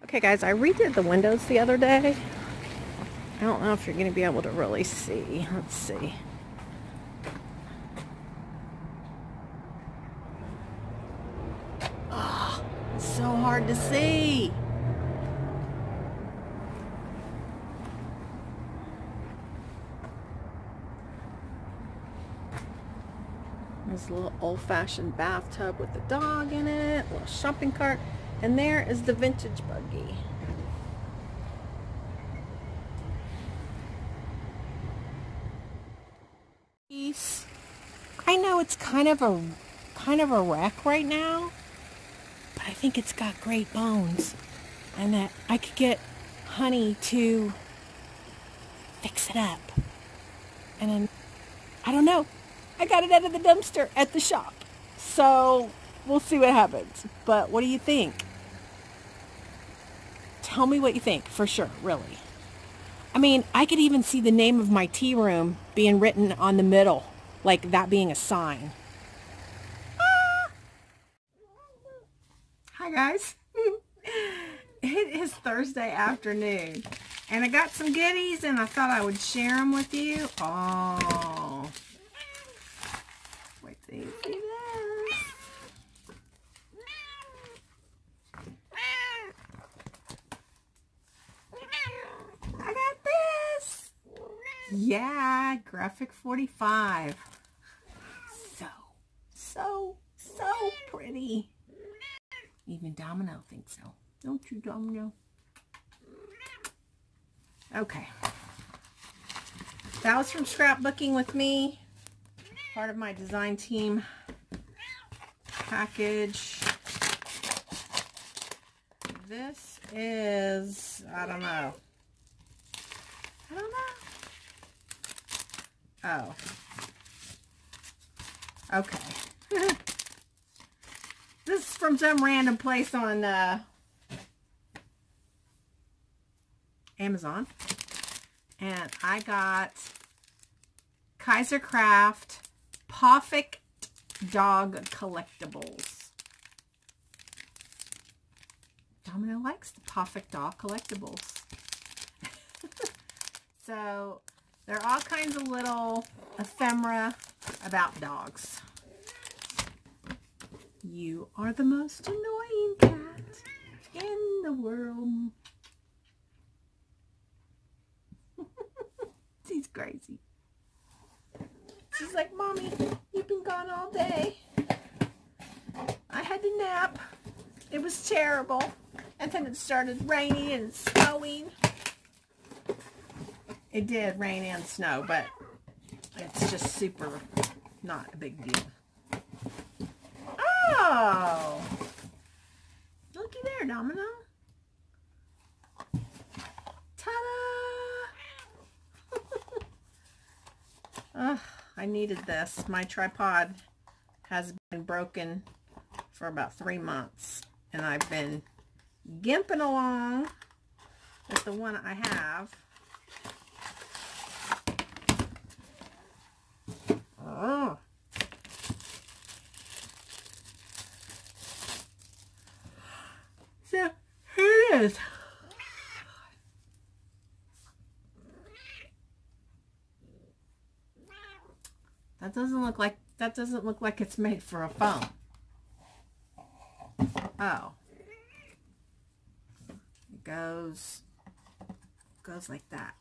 Okay guys, I redid the windows the other day. I don't know if you're going to be able to really see. Let's see. Oh, it's so hard to see. There's a little old-fashioned bathtub with the dog in it, a little shopping cart, and there is the vintage buggy. I know it's kind of a wreck right now, but I think it's got great bones, and that I could get Honey to fix it up. And then, I don't know, I got it out of the dumpster at the shop, so we'll see what happens. But what do you think? Tell me what you think, for sure, really. I mean, I could even see the name of my tea room being written on the middle, like that being a sign. Ah! Hi guys. It is Thursday afternoon, and I got some goodies, and I thought I would share them with you. Oh, wait till you see this. I got this. Yeah, Graphic 45. So pretty. Even Domino thinks so. Don't you, Domino? Okay. That was from Scrapbooking with Me. Part of my design team package. This is, I don't know. Oh. Okay. This is from some random place on Amazon. And I got Kaiser Craft Perfect Dog Collectibles. Domino likes the Perfect Dog Collectibles. So, there are all kinds of little ephemera about dogs. You are the most annoying cat in the world. She's crazy. She's like, Mommy, you've been gone all day. I had to nap. It was terrible. And then it started raining and snowing. It did rain and snow, but it's just super not a big deal. Oh! Looky there, Domino. Ta-da! I needed this. My tripod has been broken for about 3 months, and I've been gimping along with the one I have. Oh. So here it is. That doesn't look like it's made for a phone. Oh. It goes like that.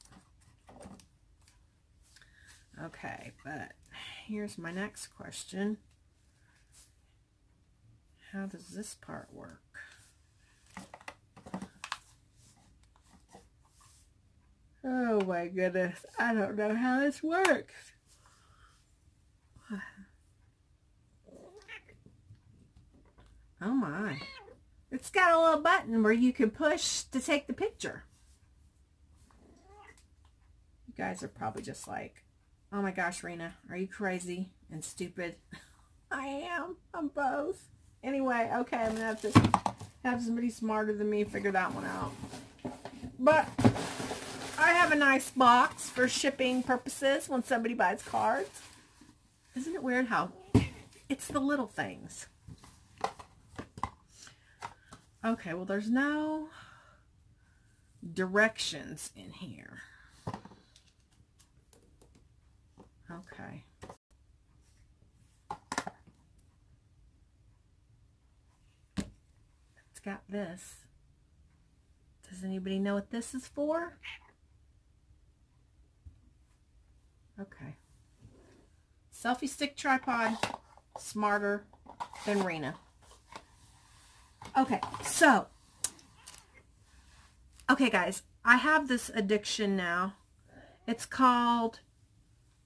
Okay, but here's my next question. How does this part work? Oh my goodness, I don't know how this works. Oh my. It's got a little button where you can push to take the picture. You guys are probably just like, oh my gosh, Rena, are you crazy and stupid? I am. I'm both. Anyway, okay, I'm going to have to have somebody smarter than me figure that one out. But I have a nice box for shipping purposes when somebody buys cards. Isn't it weird how it's the little things? Okay, well, there's no directions in here. Okay. It's got this. Does anybody know what this is for? Okay. Selfie stick tripod, smarter than Rena. Okay, so, okay guys, I have this addiction now. It's called,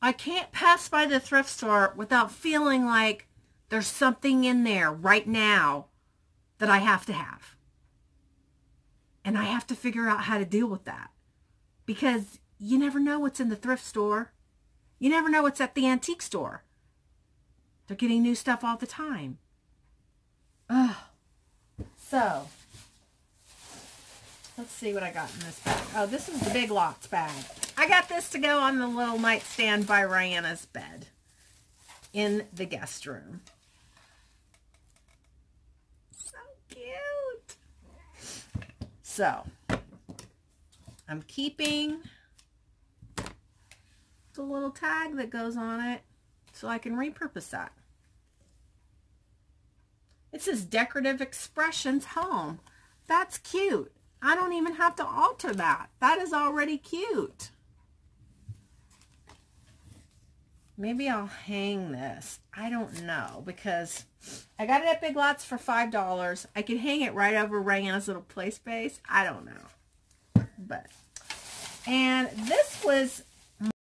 I can't pass by the thrift store without feeling like there's something in there right now that I have to have. And I have to figure out how to deal with that. Because you never know what's in the thrift store. You never know what's at the antique store. They're getting new stuff all the time. Ugh. So, let's see what I got in this bag. Oh, this is the Big Lots bag. I got this to go on the little nightstand by Rihanna's bed in the guest room. So cute. So, I'm keeping the little tag that goes on it so I can repurpose that. It says Decorative Expressions Home. That's cute. I don't even have to alter that. That is already cute. Maybe I'll hang this. I don't know, because I got it at Big Lots for $5. I could hang it right over Rihanna's little play space. I don't know. But, and this was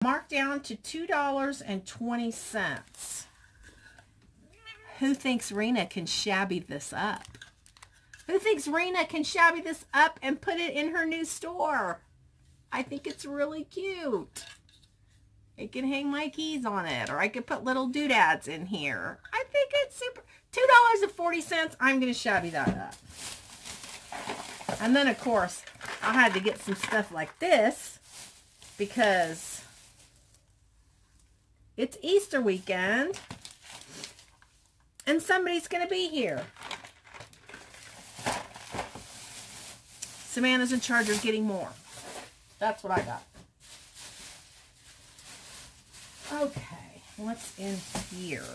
marked down to $2.20. Who thinks Rena can shabby this up? Who thinks Rena can shabby this up and put it in her new store? I think it's really cute. It can hang my keys on it, or I could put little doodads in here. I think it's super. $2.40. I'm going to shabby that up. And then, of course, I had to get some stuff like this because it's Easter weekend. And somebody's going to be here. Savannah's in charge of getting more. That's what I got. Okay, what's in here?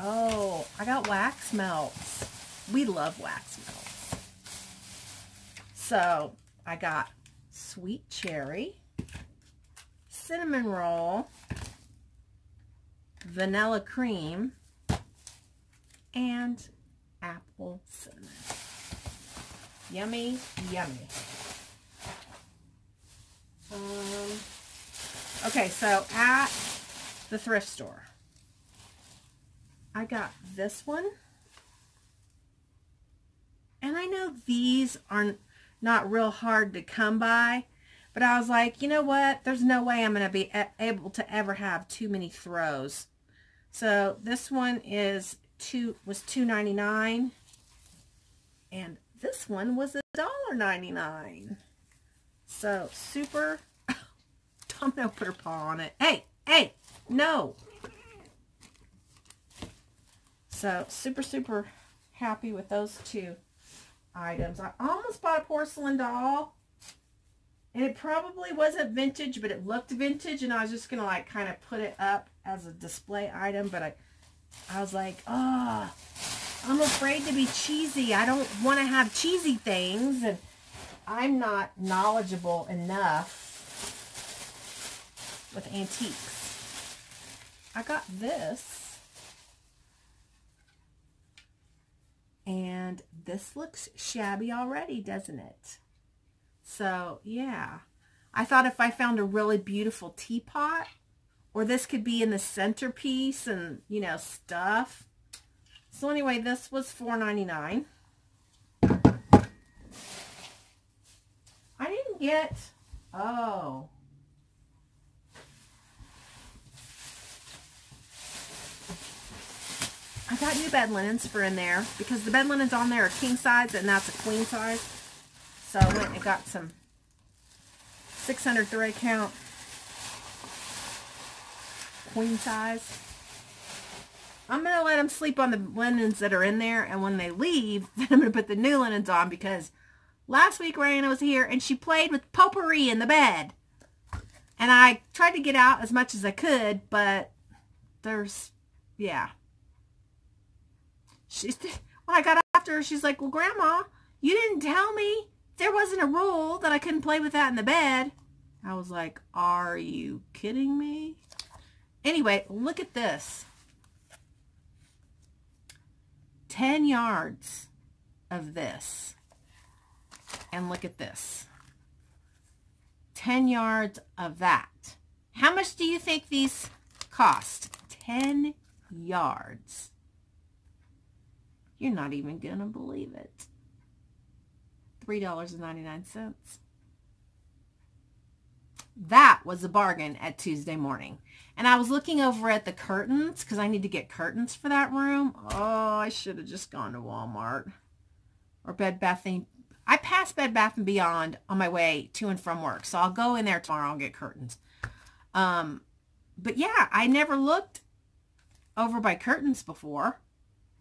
Oh, I got wax melts. We love wax melts. So, I got sweet cherry, cinnamon roll, vanilla cream, and apple cinnamon. Yummy, yummy. Okay, so at the thrift store, I got this one. And I know these are not real hard to come by, but I was like, you know what? There's no way I'm going to be able to ever have too many throws. So this one was $2.99, and this one was $1.99. So super. Domino put her paw on it. Hey, hey, no. So super happy with those two items. I almost bought a porcelain doll, and it probably wasn't vintage, but it looked vintage, and I was just gonna like kind of put it up as a display item, but I was like, oh, I'm afraid to be cheesy. I don't want to have cheesy things, and I'm not knowledgeable enough with antiques. I got this, and this looks shabby already, doesn't it? So yeah, I thought if I found a really beautiful teapot, or this could be in the centerpiece and, you know, stuff. So anyway, this was $4.99. I didn't get, oh. I got new bed linens for in there because the bed linens on there are king size and that's a queen size. So I went and got some 600 thread count queen size. I'm going to let them sleep on the linens that are in there. And when they leave, then I'm going to put the new linens on, because last week Raina was here and she played with potpourri in the bed. And I tried to get out as much as I could, but yeah. When I got after her, she's like, well, Grandma, you didn't tell me there wasn't a rule that I couldn't play with that in the bed. I was like, are you kidding me? Anyway, look at this. 10 yards of this. And look at this. 10 yards of that. How much do you think these cost? 10 yards. You're not even going to believe it. $3.99. That was a bargain at Tuesday morning. And I was looking over at the curtains because I need to get curtains for that room. Oh, I should have just gone to Walmart or Bed Bath & I passed Bed Bath & Beyond on my way to and from work. So I'll go in there tomorrow and get curtains. But yeah, I never looked over by curtains before.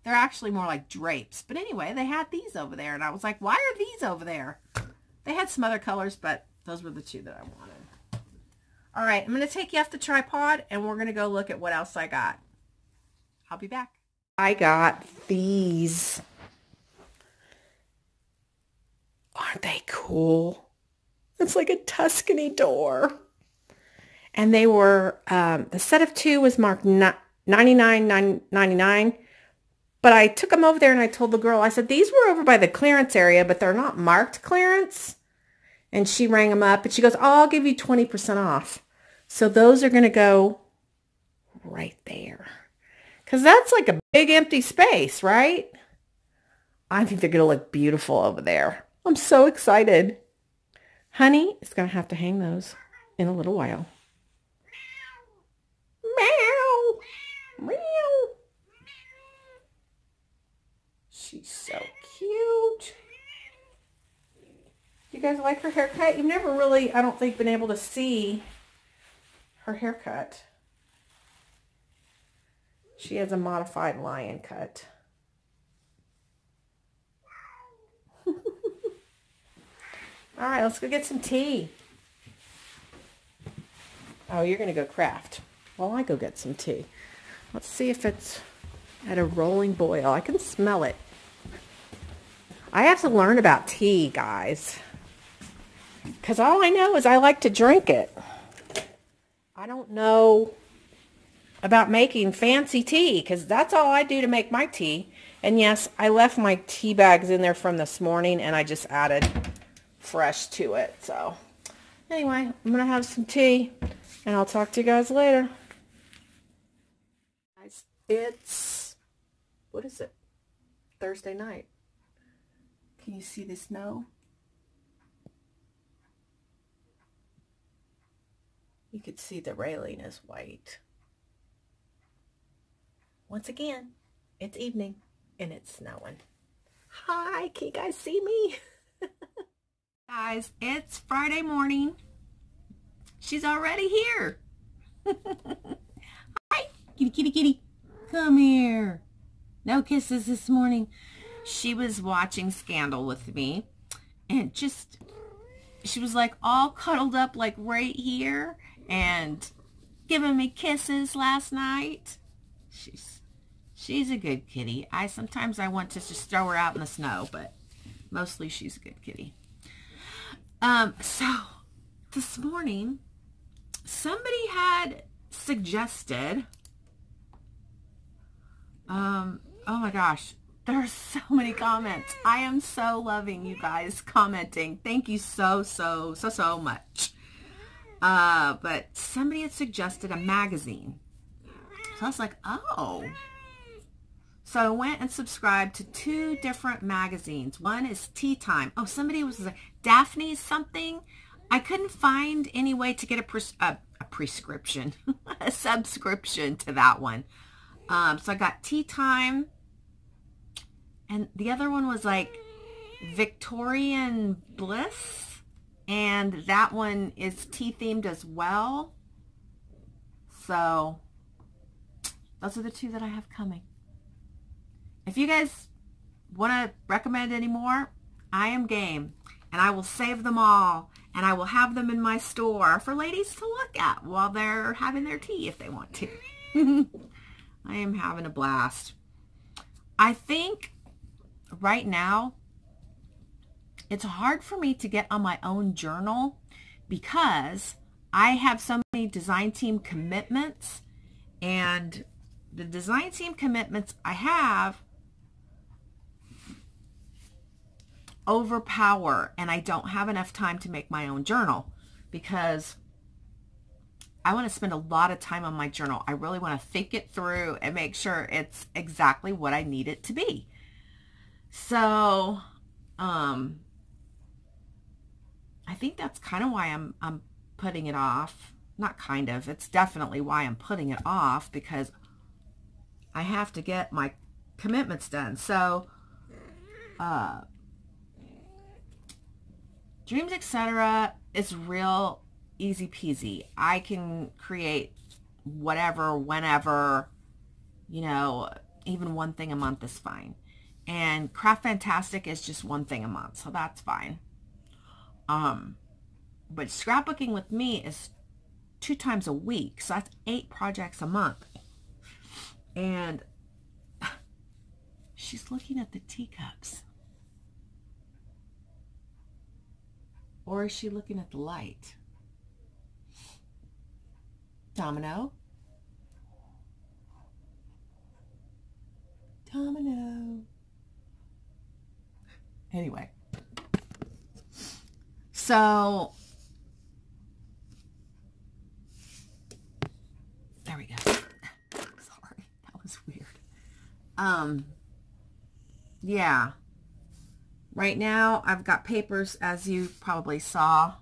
They're actually more like drapes. But anyway, they had these over there. And I was like, why are these over there? They had some other colors, but those were the two that I wanted. All right, I'm going to take you off the tripod, and we're going to go look at what else I got. I'll be back. I got these. Aren't they cool? It's like a Tuscany door. And they were, the set of 2 was marked $99.99. But I took them over there and I told the girl, I said, these were over by the clearance area, but they're not marked clearance. And she rang them up and she goes, oh, I'll give you 20% off. So those are going to go right there. Because that's like a big empty space, right? I think they're going to look beautiful over there. I'm so excited. Honey is going to have to hang those in a little while. Meow. Meow. She's so cute. You guys like her haircut? You've never really, I don't think, been able to see her haircut. She has a modified lion cut. All right, let's go get some tea. Oh, you're going to go craft. Well, I go get some tea. Let's see if it's at a rolling boil. I can smell it. I have to learn about tea, guys. Because all I know is I like to drink it. I don't know about making fancy tea, because that's all I do to make my tea. And yes, I left my tea bags in there from this morning, and I just added fresh to it. So anyway, I'm going to have some tea, and I'll talk to you guys later. Guys, it's, what is it? Thursday night. Can you see the snow? You could see the railing is white. Once again, it's evening and it's snowing. Hi, can you guys see me? Guys, it's Friday morning. She's already here. Hi, kitty, kitty, kitty. Come here. No kisses this morning. She was watching Scandal with me and she was like all cuddled up like right here and giving me kisses last night. She's a good kitty. Sometimes I want to just throw her out in the snow, but mostly she's a good kitty. So this morning somebody had suggested, oh my gosh, there's so many comments. I am so loving you guys commenting. Thank you so much. But somebody had suggested a magazine. So I was like, oh. So I went and subscribed to 2 different magazines. One is Tea Time. Oh, somebody was like, Daphne's something. I couldn't find any way to get a prescription, a subscription to that one. So I got Tea Time. And the other one was like Victorian Bliss. And that one is tea themed as well. So those are the two that I have coming. If you guys want to recommend any more, I am game. And I will save them all. And I will have them in my store for ladies to look at while they're having their tea if they want to. I am having a blast. I think right now it's hard for me to get on my own journal because I have so many design team commitments, and the design team commitments I have overpower, and I don't have enough time to make my own journal because I want to spend a lot of time on my journal. I really want to think it through and make sure it's exactly what I need it to be. So, I think that's kind of why I'm putting it off. Not kind of, it's definitely why I'm putting it off, because I have to get my commitments done. So, Dreams, etc. is real easy peasy. I can create whatever, whenever, you know, even one thing a month is fine. And Craft Fantastic is just one thing a month, so that's fine. But scrapbooking with me is 2 times a week, so that's 8 projects a month. And she's looking at the teacups. Or is she looking at the light? Domino. Domino. Anyway. So, there we go. Sorry, that was weird. Yeah. Right now, I've got papers, as you probably saw.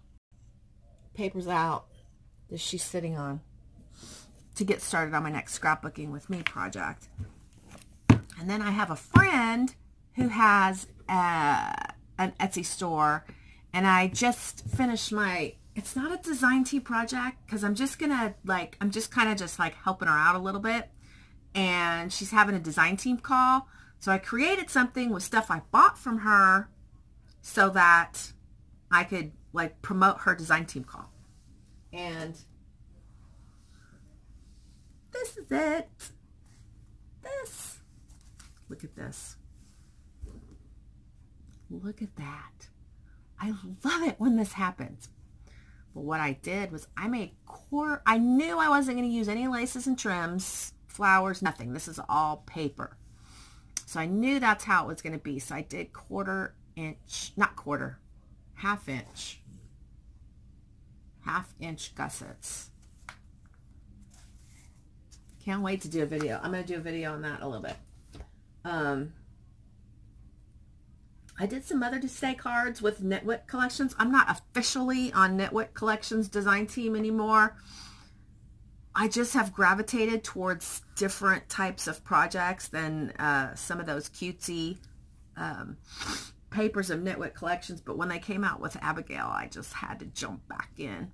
Papers out that she's sitting on to get started on my next scrapbooking with me project. And then I have a friend who has an Etsy store, and I just finished my, it's not a design tea project because I'm just gonna I'm just kind of just like helping her out a little bit, and she's having a design team call. So I created something with stuff I bought from her so that I could like promote her design team call. And this is it. This. Look at this. Look at that. I love it when this happens. But what I did was I made I knew I wasn't going to use any laces and trims, flowers, nothing. This is all paper. So I knew that's how it was going to be. So I did half inch gussets. Can't wait to do a video. I'm going to do a video on that a little bit. I did some Mother's Day cards with Knitwit Collections. I'm not officially on Knitwit Collections design team anymore. I just have gravitated towards different types of projects than some of those cutesy papers of Knitwit Collections. But when they came out with Abigail, I just had to jump back in.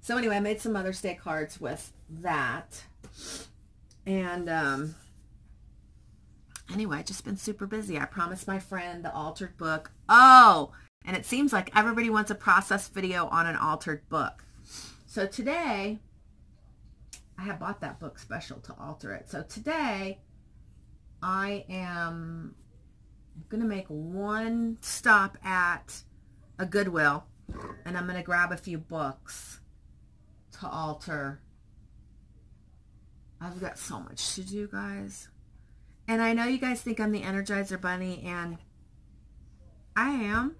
So anyway, I made some Mother's Day cards with that. And anyway, I've just been super busy. I promised my friend the altered book. Oh, and it seems like everybody wants a process video on an altered book. So today, I have bought that book special to alter it. So today, I am going to make one stop at a Goodwill, and I'm going to grab a few books to alter. I've got so much to do, guys. And I know you guys think I'm the Energizer Bunny, and I am.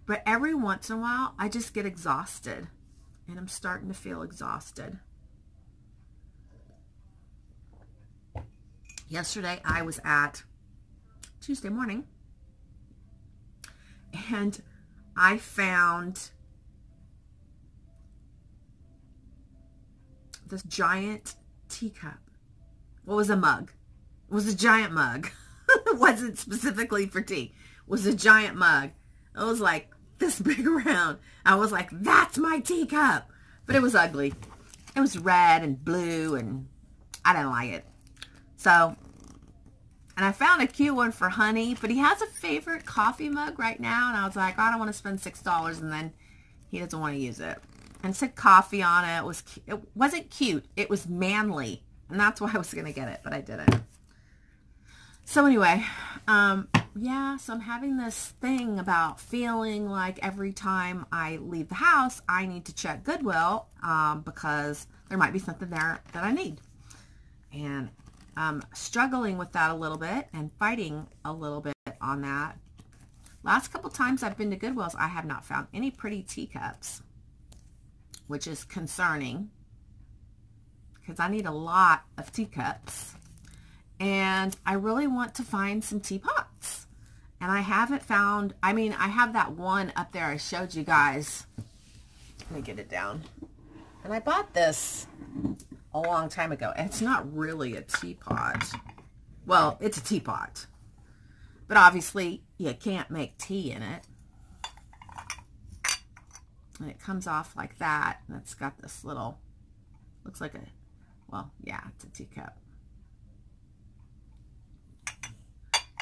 But every once in a while, I just get exhausted. And I'm starting to feel exhausted. Yesterday, I was at Tuesday morning, and I found this giant teacup. What was a mug? It was a giant mug. It wasn't specifically for tea. It was a giant mug. It was like this big around. I was like, that's my teacup. But it was ugly. It was red and blue, and I didn't like it. So, and I found a cute one for Honey, but he has a favorite coffee mug right now, and I was like, I don't want to spend $6, and then he doesn't want to use it. And it said coffee on it. It wasn't cute. It was manly, and that's why I was going to get it, but I didn't. So anyway, yeah, so I'm having this thing about feeling like every time I leave the house, I need to check Goodwill, because there might be something there that I need. And I'm struggling with that a little bit and fighting a little bit on that. Last couple times I've been to Goodwill's, I have not found any pretty teacups, which is concerning because I need a lot of teacups. And I really want to find some teapots. And I haven't found, I mean, I have that one up there I showed you guys. Let me get it down. And I bought this a long time ago. And it's not really a teapot. Well, it's a teapot. But obviously, you can't make tea in it. And it comes off like that. And it's got this little, looks like a, well, yeah, it's a teacup.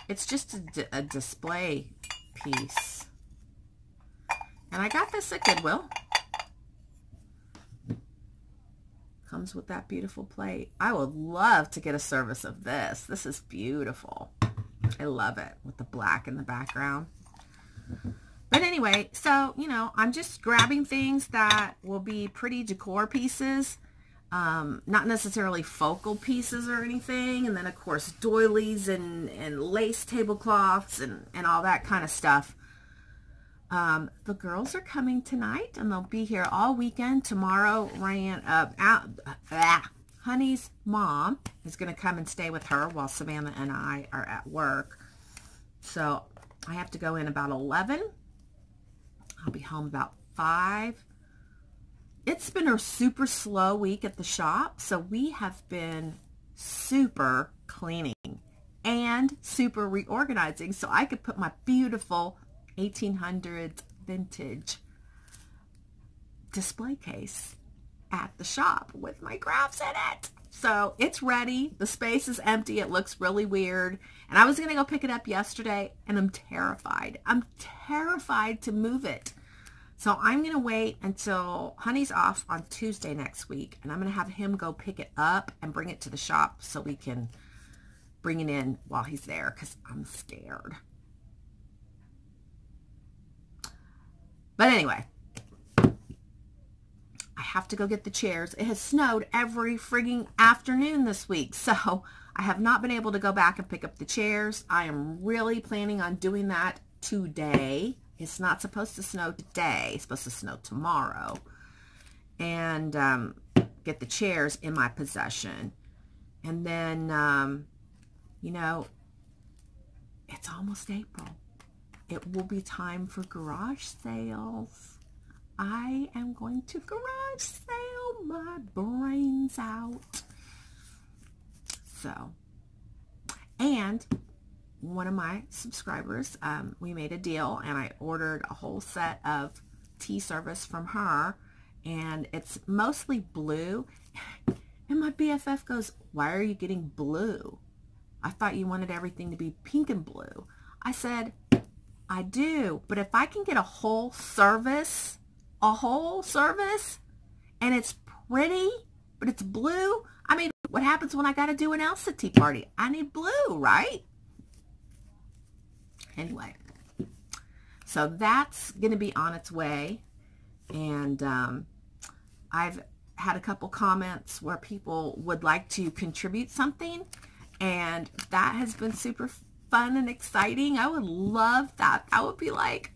It's just a display piece. And I got this at Goodwill. Comes with that beautiful plate. I would love to get a service of this. This is beautiful. I love it with the black in the background. But anyway, so, you know, I'm just grabbing things that will be pretty decor pieces. Not necessarily focal pieces or anything. And then, of course, doilies and lace tablecloths and all that kind of stuff. The girls are coming tonight, and they'll be here all weekend. Tomorrow, Honey's mom is going to come and stay with her while Savannah and I are at work. So I have to go in about 11. I'll be home about 5. It's been a super slow week at the shop, so we have been super cleaning and super reorganizing so I could put my beautiful 1800s vintage display case at the shop with my crafts in it. So it's ready. The space is empty. It looks really weird. And I was going to go pick it up yesterday, and I'm terrified. I'm terrified to move it. So I'm going to wait until Honey's off on Tuesday next week, and I'm going to have him go pick it up and bring it to the shop so we can bring it in while he's there, because I'm scared. But anyway, I have to go get the chairs. It has snowed every frigging afternoon this week, so I have not been able to go back and pick up the chairs. I am really planning on doing that today. It's not supposed to snow today. It's supposed to snow tomorrow. And get the chairs in my possession. And then, you know, it's almost April. It will be time for garage sales. I am going to garage sale my brains out. So, and one of my subscribers, we made a deal, and I ordered a whole set of tea service from her, and it's mostly blue. And my BFF goes, "Why are you getting blue? I thought you wanted everything to be pink and blue." I said, "I do, but if I can get a whole service, and it's pretty, but it's blue, I mean, what happens when I got to do an Elsa tea party? I need blue, right?" Anyway, so that's going to be on its way. And I've had a couple comments where people would like to contribute something. And that has been super fun and exciting. I would love that. I would be like,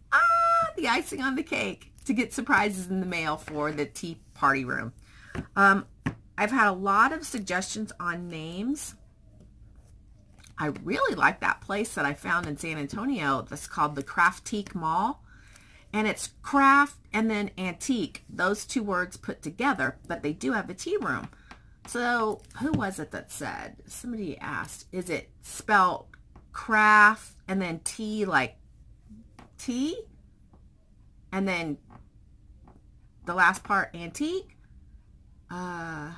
the icing on the cake to get surprises in the mail for the tea party room. I've had a lot of suggestions on names. I really like that place that I found in San Antonio that's called the Craftique Mall. And it's craft and then antique, those two words put together, but they do have a tea room. So who was it that said, somebody asked, is it spelled craft and then tea like tea? And then the last part antique? Oh,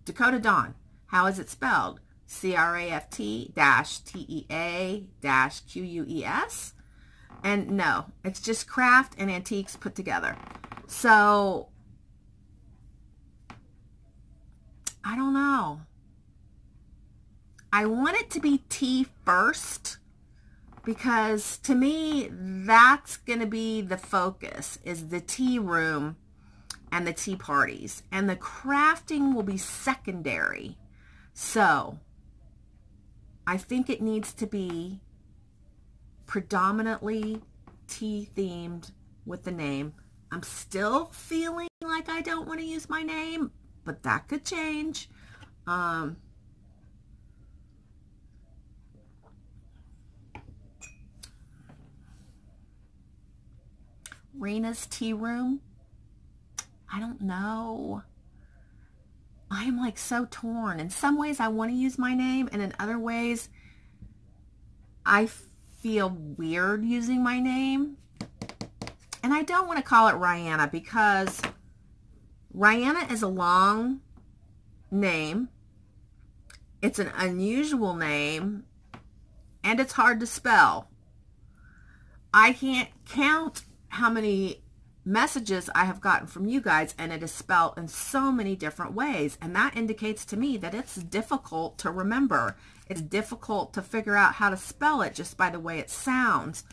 Dakota Dawn. How is it spelled? CRAFT-TEA-QUES. And no, it's just craft and antiques put together. So, I don't know. I want it to be tea first, because to me, that's going to be the focus, is the tea room and the tea parties. And the crafting will be secondary. So, I think it needs to be predominantly tea themed with the name. I'm still feeling like I don't want to use my name, but that could change. Rena's Tea Room. I don't know. I am like so torn. In some ways I want to use my name, and in other ways I feel weird using my name. And I don't want to call it Rihanna, because Rihanna is a long name. It's an unusual name, and it's hard to spell. I can't count how many messages I have gotten from you guys, and it is spelled in so many different ways, and that indicates to me that it's difficult to remember. It's difficult to figure out how to spell it just by the way it sounds.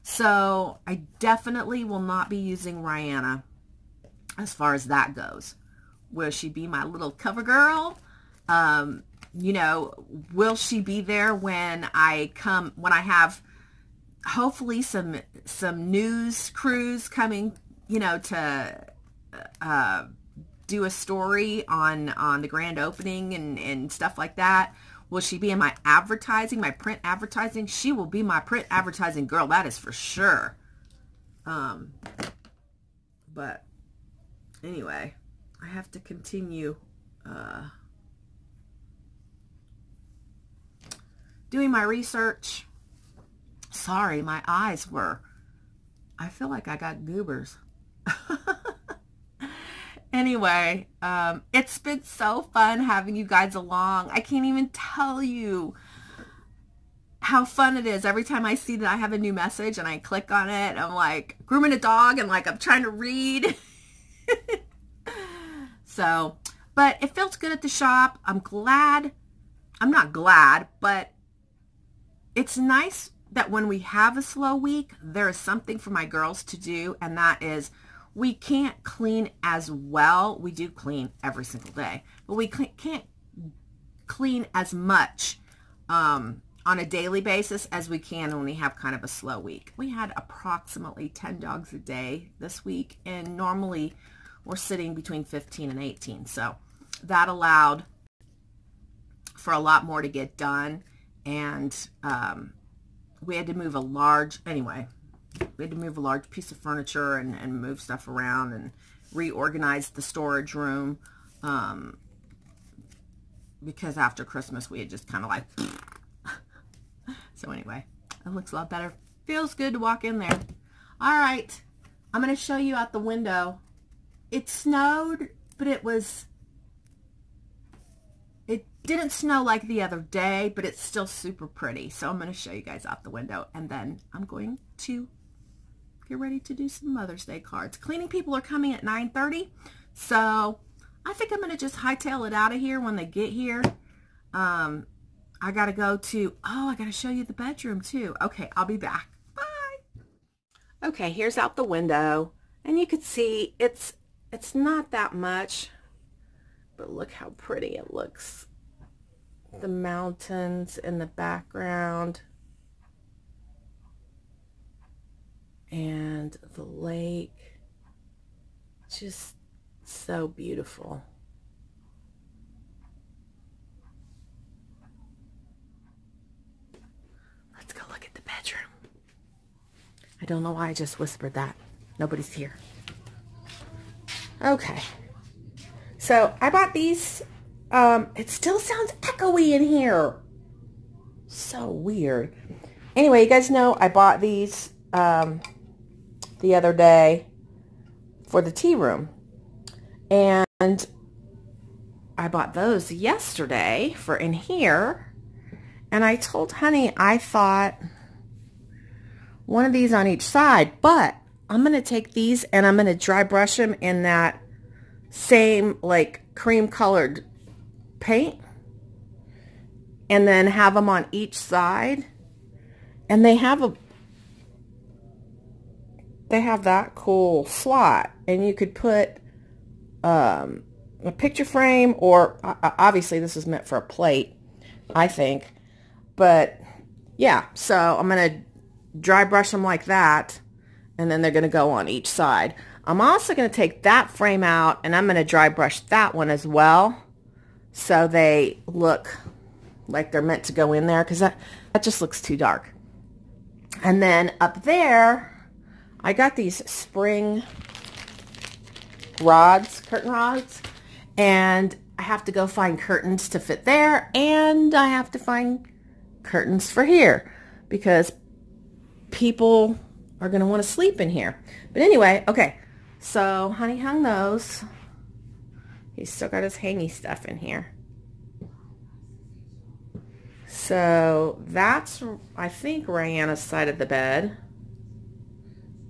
So I definitely will not be using Rihanna as far as that goes. Will she be my little cover girl? You know, will she be there when I have hopefully some news crews coming, you know, to do a story on the grand opening and stuff like that? Will she be in my advertising, my print advertising? She will be my print advertising girl, that is for sure. But anyway, I have to continue doing my research. Sorry, my eyes were, I feel like I got goobers. Anyway, it's been so fun having you guys along. I can't even tell you how fun it is every time I see that I have a new message and I click on it. I'm like grooming a dog and like I'm trying to read. So, but it feels good at the shop. I'm glad. I'm not glad, but it's nice that when we have a slow week, there is something for my girls to do, and that is, we can't clean as well. We do clean every single day, but we can't clean as much on a daily basis as we can when we have kind of a slow week. We had approximately 10 dogs a day this week, and normally we're sitting between 15 and 18. So that allowed for a lot more to get done, and we had to move a large, we had to move a large piece of furniture and move stuff around and reorganize the storage room, because after Christmas we had just kind of like, so anyway, it looks a lot better. Feels good to walk in there. All right, I'm going to show you out the window. It snowed, but it didn't snow like the other day, but it's still super pretty. So I'm going to show you guys out the window, and then I'm going to get ready to do some Mother's Day cards. Cleaning people are coming at 9:30, so I think I'm going to just hightail it out of here when they get here. I got to go to, I got to show you the bedroom too. Okay, I'll be back. Bye. Okay, here's out the window, and you can see it's not that much, but look how pretty it looks. The mountains in the background and the lake, just so beautiful. Let's go look at the bedroom. I don't know why I just whispered that. Nobody's here. Okay, so I bought these. It still sounds echoey in here. So weird. Anyway, you guys know I bought these the other day for the tea room. And I bought those yesterday for in here. And I told Honey I thought one of these on each side, but I'm going to take these and I'm going to dry brush them in that same like cream colored paint and then have them on each side. And they have that cool slot, and you could put a picture frame, or obviously this is meant for a plate, I think. But yeah, so I'm going to dry brush them like that, and then they're going to go on each side. I'm also going to take that frame out, and I'm going to dry brush that one as well, so they look like they're meant to go in there, because that just looks too dark. And then up there, I got these spring rods, curtain rods, and I have to go find curtains to fit there, and I have to find curtains for here, because people are going to want to sleep in here. But anyway, okay, so Honey hung those. He's still got his hangy stuff in here. So that's, I think, Rihanna's side of the bed.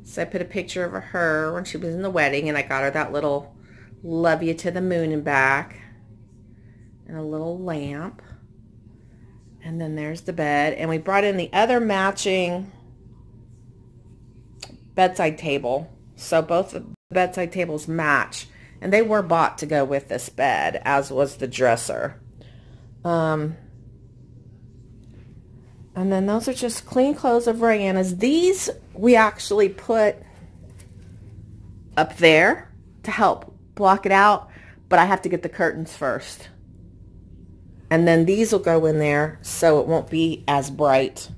So I put a picture of her when she was in the wedding, and I got her that little love you to the moon and back, and a little lamp. And then there's the bed, and we brought in the other matching bedside table. So both the bedside tables match, and they were bought to go with this bed, as was the dresser. And then those are just clean clothes of Rihanna's. These we actually put up there to help block it out, but I have to get the curtains first. And then these will go in there so it won't be as bright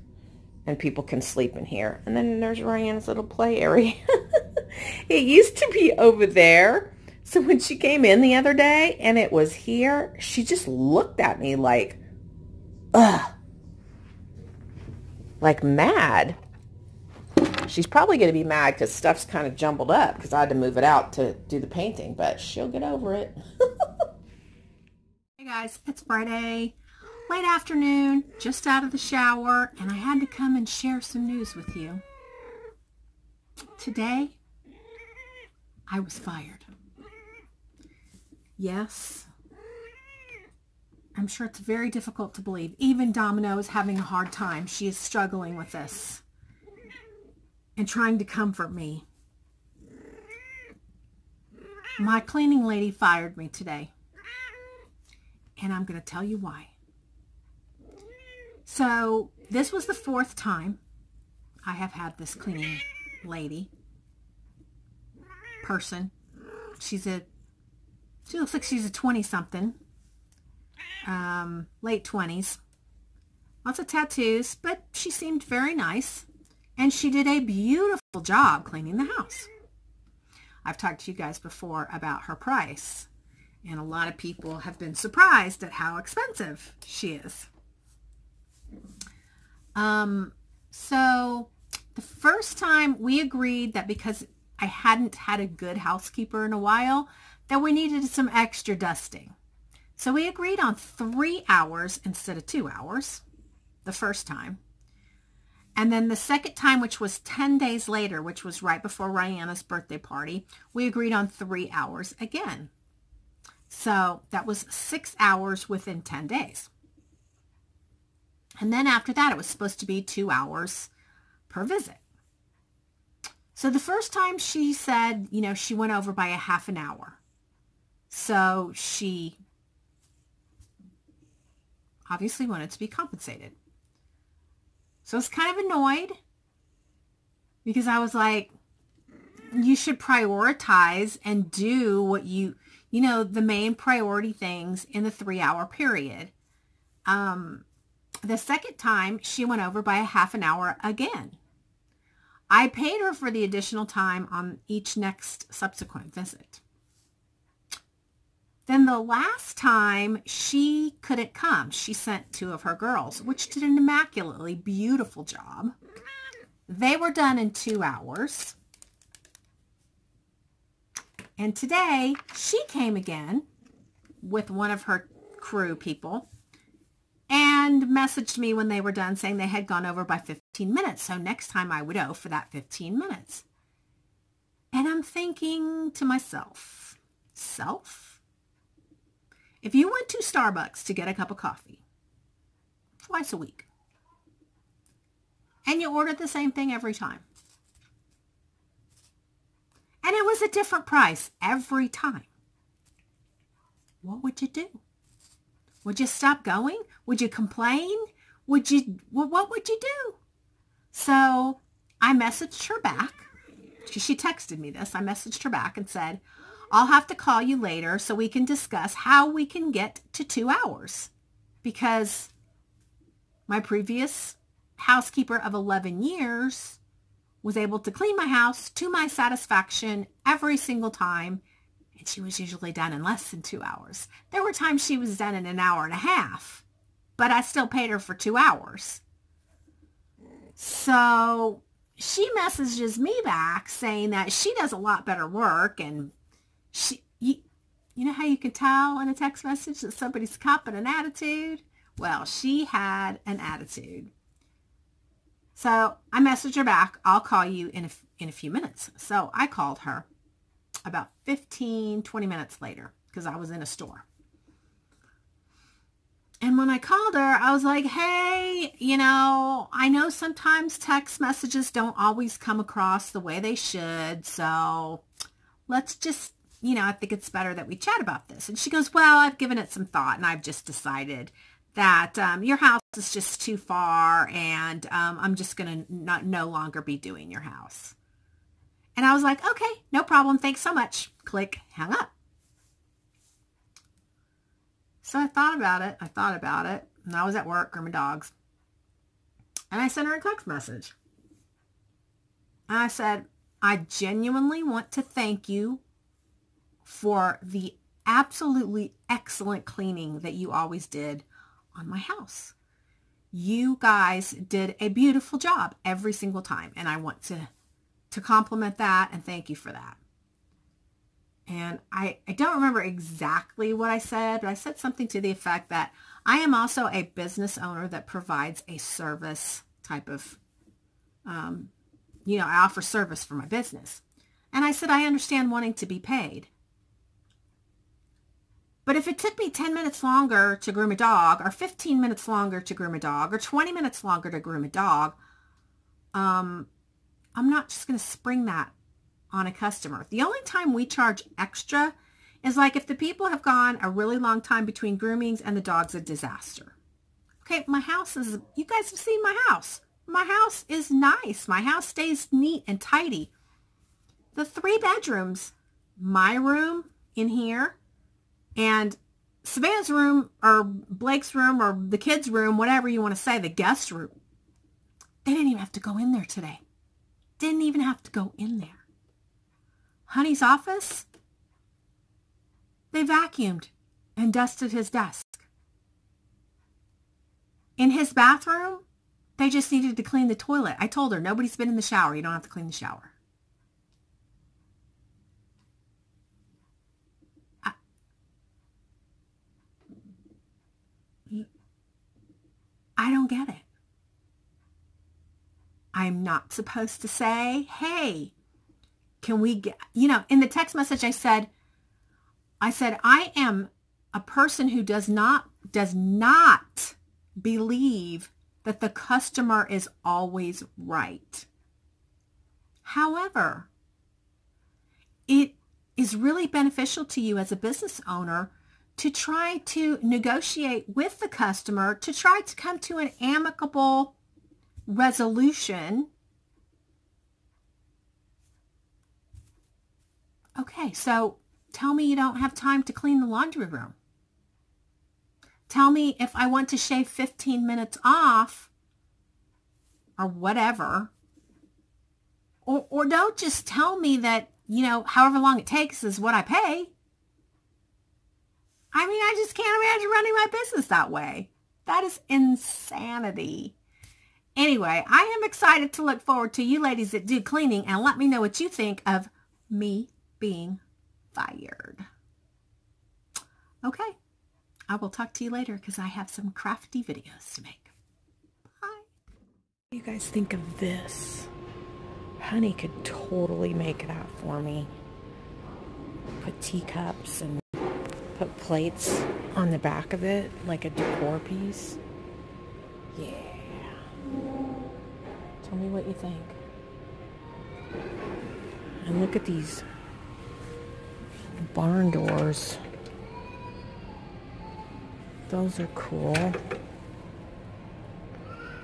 and people can sleep in here. And then there's Rihanna's little play area. It used to be over there. So when she came in the other day and it was here, she just looked at me like, ugh. Like mad. She's probably going to be mad because stuff's kind of jumbled up because I had to move it out to do the painting, but she'll get over it. Hey guys, it's Friday, late afternoon, just out of the shower, and I had to come and share some news with you. Today, I was fired. Yes. I'm sure it's very difficult to believe. Even Domino is having a hard time. She is struggling with this and trying to comfort me. My cleaning lady fired me today, and I'm going to tell you why. So this was the 4th time I have had this cleaning lady person. She looks like she's a 20-something. Late 20s, lots of tattoos, but she seemed very nice, and she did a beautiful job cleaning the house. I've talked to you guys before about her price, and a lot of people have been surprised at how expensive she is. So the first time we agreed that because I hadn't had a good housekeeper in a while, that we needed some extra dusting. So we agreed on 3 hours instead of 2 hours the first time. And then the second time, which was 10 days later, which was right before Rihanna's birthday party, we agreed on 3 hours again. So that was 6 hours within 10 days. And then after that, it was supposed to be 2 hours per visit. So the first time she said, you know, she went over by a half an hour. So she obviously wanted to be compensated. So I was kind of annoyed because I was like, you should prioritize and do what you know, the main priority things in the 3-hour period. The second time she went over by a half an hour again. I paid her for the additional time on each next subsequent visit. Then the last time she couldn't come, she sent 2 of her girls, which did an immaculately beautiful job. They were done in 2 hours. And today she came again with one of her crew people and messaged me when they were done saying they had gone over by 15 minutes. So next time I would owe for that 15 minutes. And I'm thinking to myself, if you went to Starbucks to get a cup of coffee twice a week and you ordered the same thing every time, and it was a different price every time, what would you do? Would you stop going? Would you complain? What would you do? So I messaged her back. She texted me this. I messaged her back and said, I'll have to call you later so we can discuss how we can get to 2 hours, because my previous housekeeper of 11 years was able to clean my house to my satisfaction every single time, and she was usually done in less than 2 hours. There were times she was done in an hour and a half, but I still paid her for 2 hours. So she messages me back saying that she does a lot better work, and you know how you can tell in a text message that somebody's copping an attitude? Well, she had an attitude. So I messaged her back, I'll call you in a few minutes. So I called her about 15, 20 minutes later because I was in a store. And when I called her, I was like, hey, I know sometimes text messages don't always come across the way they should. So let's just, I think it's better that we chat about this. And she goes, well, I've given it some thought and I've just decided that your house is just too far, and I'm just going to no longer be doing your house. And I was like, okay, no problem. Thanks so much. Click, hang up. So I thought about it. And I was at work grooming dogs. And I sent her a text message. And I said, I genuinely want to thank you for the absolutely excellent cleaning that you always did on my house. You guys did a beautiful job every single time, and I want to compliment that and thank you for that. And I don't remember exactly what I said, but I said something to the effect that I am also a business owner that provides a service type of, I offer service for my business. And I said, I understand wanting to be paid. But if it took me 10 minutes longer to groom a dog, or 15 minutes longer to groom a dog, or 20 minutes longer to groom a dog, I'm not just going to spring that on a customer. The only time we charge extra is like if the people have gone a really long time between groomings and the dog's a disaster. Okay, my house is, you guys have seen my house. My house is nice. My house stays neat and tidy. The 3 bedrooms, my room in here, and Savannah's room, or Blake's room, or the kids' room, whatever you want to say, the guest room, they didn't even have to go in there today. Didn't even have to go in there. Honey's office, they vacuumed and dusted his desk. In his bathroom, they just needed to clean the toilet. I told her, nobody's been in the shower. You don't have to clean the shower. I don't get it. I'm not supposed to say, hey, can we get, in the text message I said, I am a person who does not believe that the customer is always right. However, it is really beneficial to you as a business owner to try to negotiate with the customer to try to come to an amicable resolution. Okay, so tell me you don't have time to clean the laundry room. Tell me if I want to shave 15 minutes off or whatever. Or don't just tell me that, however long it takes is what I pay. I mean, I just can't imagine running my business that way. That is insanity. Anyway, I am excited to look forward to you ladies that do cleaning, and let me know what you think of me being fired. Okay, I will talk to you later because I have some crafty videos to make. Bye. What do you guys think of this? Honey could totally make that for me. Put teacups and put plates on the back of it like a decor piece. Yeah. Tell me what you think. And look at these barn doors. Those are cool.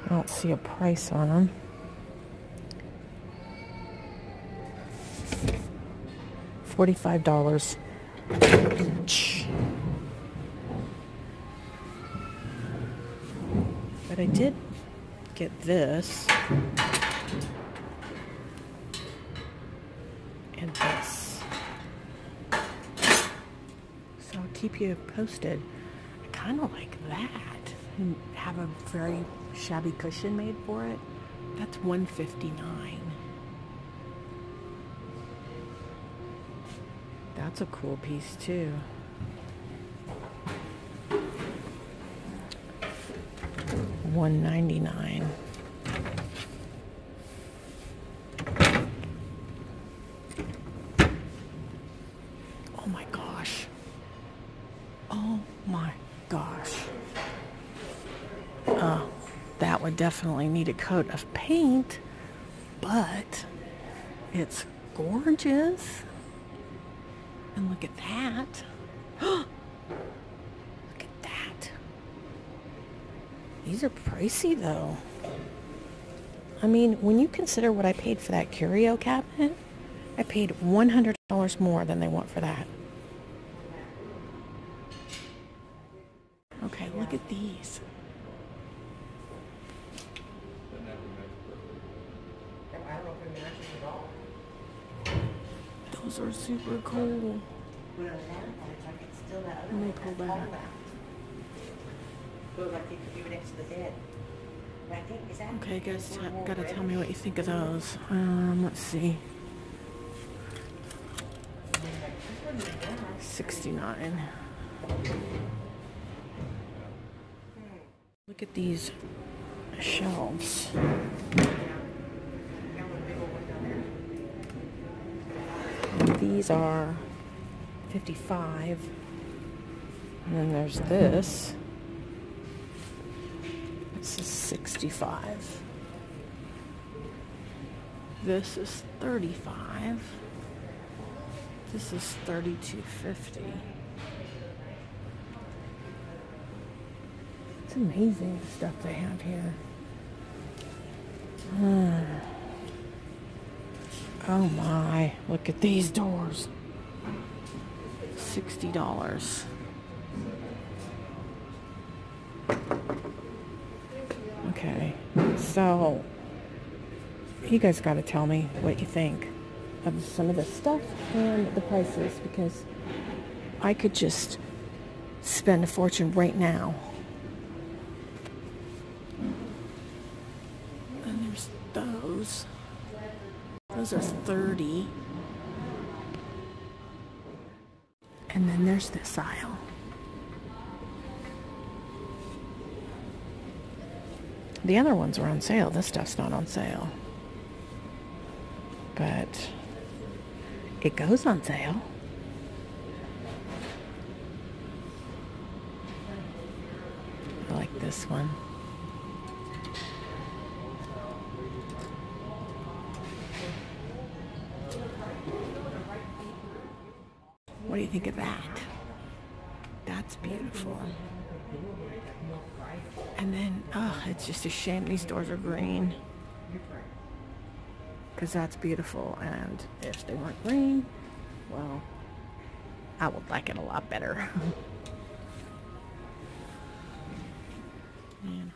I don't see a price on them. $45 each. But I did get this and this. So I'll keep you posted. I kind of like that. And have a very shabby cushion made for it. That's $159. That's a cool piece too. $199. Oh my gosh. Oh my gosh. That would definitely need a coat of paint, but it's gorgeous. And look at that. Look at that. These are pricey though. I mean, when you consider what I paid for that curio cabinet, I paid $100 more than they want for that. Okay, look at these. Those are super cool. And they pull back. Okay, guys, gotta tell me what you think of those. Let's see. 69. Look at these shelves. These are 55. And then there's this. This is 65. This is 35. This is $32.50. It's amazing the stuff they have here. Oh my, look at these doors. $60. Okay, so you guys got to tell me what you think of some of this stuff and the prices, because I could just spend a fortune right now. And there's those. Those are $30. And then there's this aisle. The other ones were on sale. This stuff's not on sale. But it goes on sale. I like this one. What do you think of that? That's beautiful. And then, oh, it's just a shame these doors are green, because that's beautiful. And if they weren't green, well, I would like it a lot better. Man,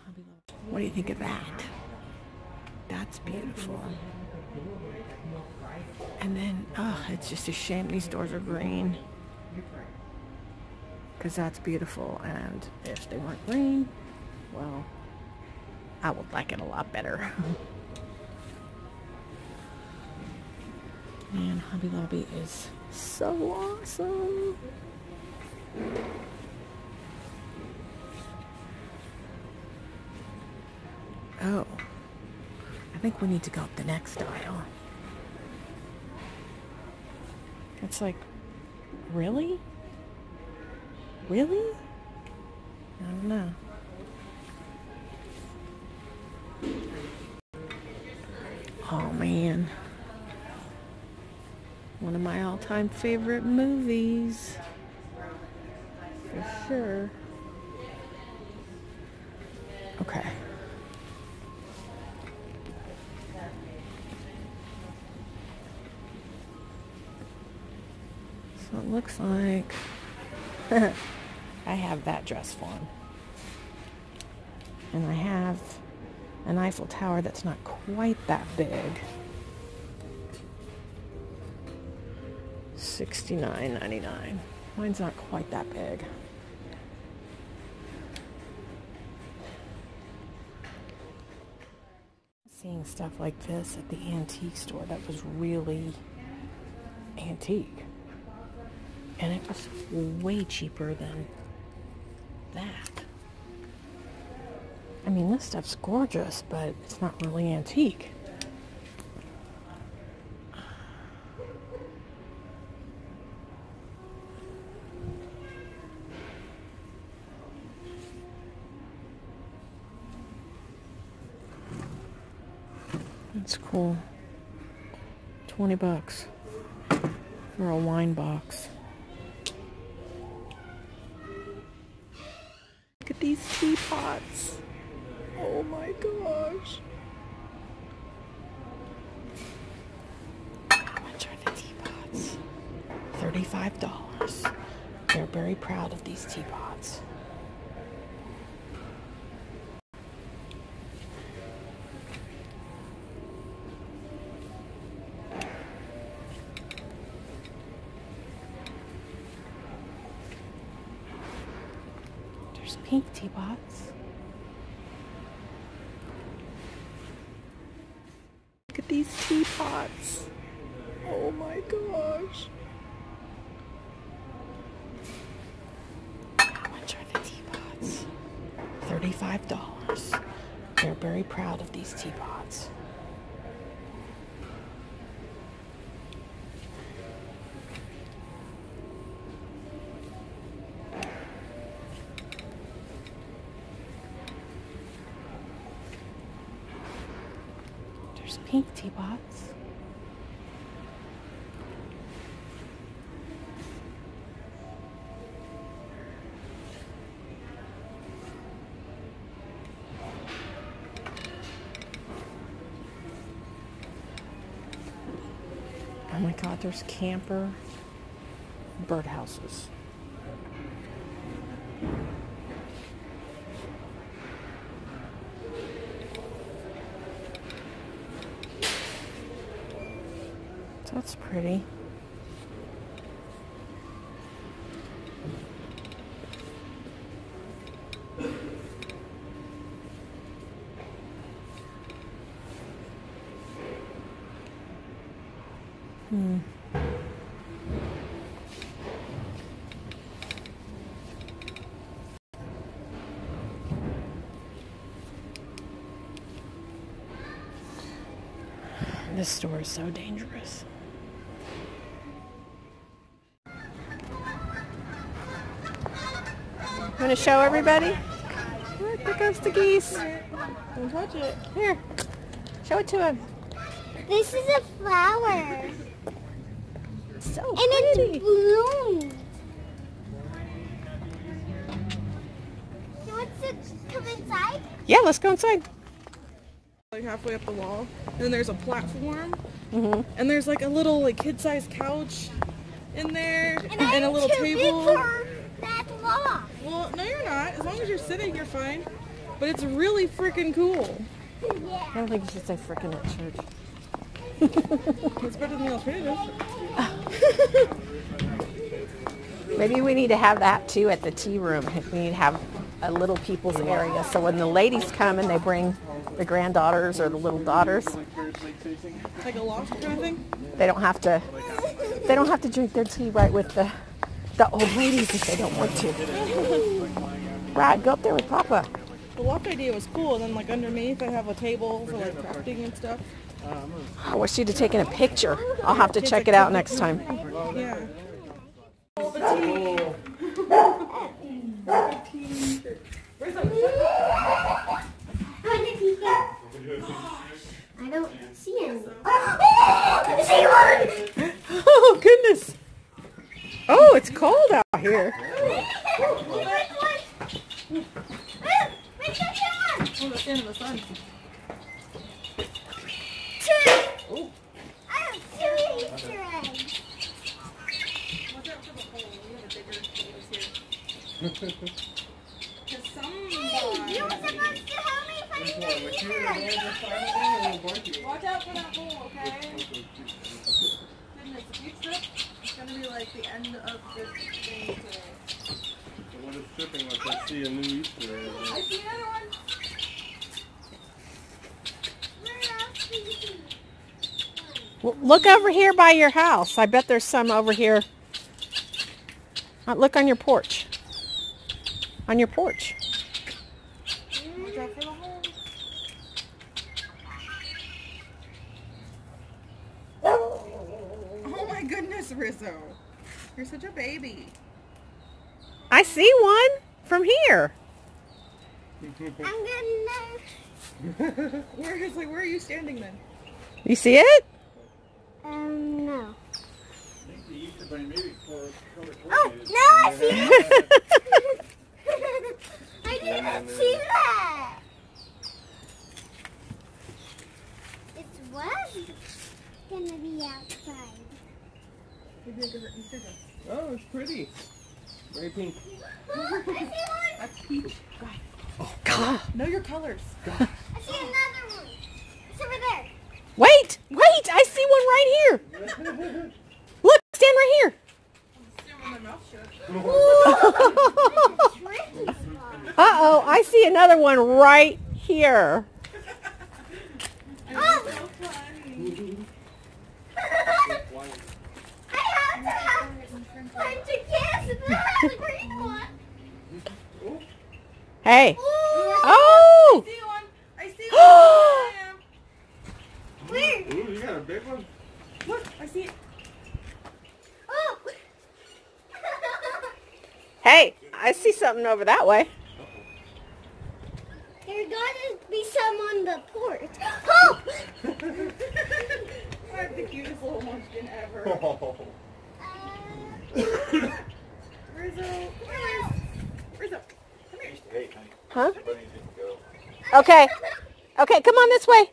what do you think of that? That's beautiful. And then, oh, it's just a shame these doors are green, because that's beautiful. And if they weren't green, well, I would like it a lot better. Man, Hobby Lobby is so awesome. think we need to go up the next aisle. It's like, really? Really? I don't know. Oh man. One of my all-time favorite movies. For sure. Okay. So it looks like I have that dress form. And I have an Eiffel Tower that's not quite that big. $69.99. Mine's not quite that big. Seeing stuff like this at the antique store that was really antique. And it was way cheaper than that. I mean, this stuff's gorgeous, but it's not really antique. That's cool. 20 bucks for a wine box. Look at these teapots. Oh my gosh. How much are the teapots? $35. They're very proud of these teapots. There's pink teapots. Look at these teapots. Oh my gosh. How much are the teapots? $35. They're very proud of these teapots. There's pink teapots. Oh my God, there's camper birdhouses. That's pretty. This store is so dangerous. Want to show everybody? Look, there goes the geese. Don't touch it. Here, show it to him. This is a flower. So and pretty. it's bloomed. You want to come inside? Yeah, let's go inside. Like halfway up the wall, and then there's a platform, Mm-hmm. and there's like a little like kid-sized couch in there, and a little I'm too table. big for that long. Well, no, you're not. As long as you're sitting, you're fine. But it's really freaking cool. I don't think you should say frickin' at church. It's better than the alternative. Maybe we need to have that too at the tea room. We need to have a little people's area, so when the ladies come and they bring the granddaughters or the little daughters, Like a loft kind of thing. they don't have to drink their tea right with the old ladies if they don't want to. Right, go up there with Papa. The loft idea was cool, and then like underneath I have a table for like crafting and stuff. I wish you'd have taken a picture. I'll have to check it out next time. Yeah. I don't see any. I see one! Oh, goodness. Oh, it's cold out here. Oh, that's the end of the sun. I have two Easter eggs. Watch out for the hole. We have a bigger potatoes here. Hey, you were supposed to help me find the Easter eggs. Watch out for that hole, okay? Goodness, if you trip, it's gonna be like the end of this thing today. What is tripping? Like I see a new Easter egg. I see another one. Well, look over here by your house. I bet there's some over here. Look on your porch. On your porch. Watch out for the hole. Oh my goodness, Rizzo. You're such I a baby. see one from here. I'm gonna. Where are you standing then? You see it? No. Maybe for Oh, no, I see it. I didn't see that. It was gonna be outside. Oh, it's pretty. Very pink. Oh, I see one. That's peach. Oh, God. Know your colors. I see another one. It's over there. Wait, wait. I see one right here. Look, stand right here. Uh-oh, I see another one right here. Oh. I have to have time to guess. And then I have the green one. Hey. Oh! Oh! I see one. I see one. Where? Ooh, you got a big one? Look, I see it. Oh. Hey, I see something over that way. There's gotta be some on the porch. Oh! I have the cutest little munchkin ever. Oh. Rizzo, Rizzo, come here. Hey, Huh? honey, didn't go. Okay. Okay, come on this way.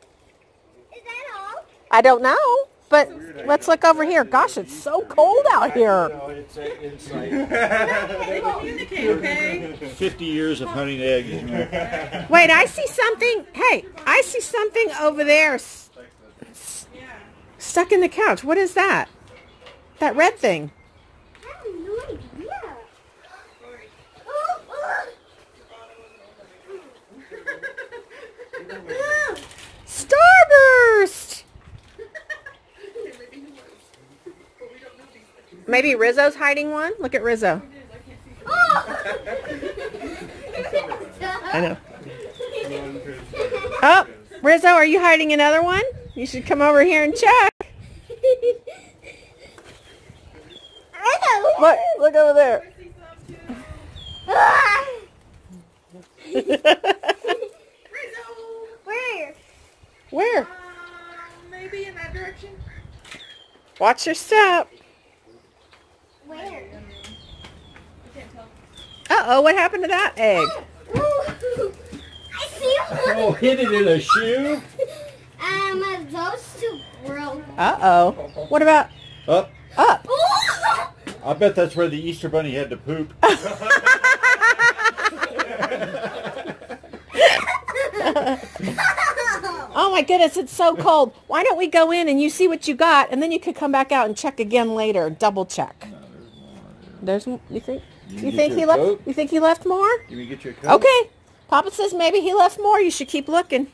Is that all? I don't know, but let's look over here. Gosh, it's so cold out here. No, it's inside. They communicate, okay? 50 years of hunting eggs. You know. Wait, I see something. Hey, I see something over there Yeah. stuck in the couch. What is that? That red thing. I have no idea. Oh, oh. Starburst! Maybe Rizzo's hiding one? Look at Rizzo. Oh. I know. Oh, Rizzo, are you hiding another one? You should come over here and check. Look over there. Where? Where? Maybe in that direction. Watch your step. Where? I can't tell. Uh-oh, what happened to that egg? Ooh. I see one. Oh, hit it in a shoe? Those two broke. Uh-oh. What about Up. up? Ooh. I bet that's where the Easter Bunny had to poop. Oh my goodness, it's so cold. Why don't we go in and you see what you got, and then you could come back out and check again later, double check. There's you think? You think he left? You think he left more? You can get your coat. Okay. Papa says maybe he left more. You should keep looking.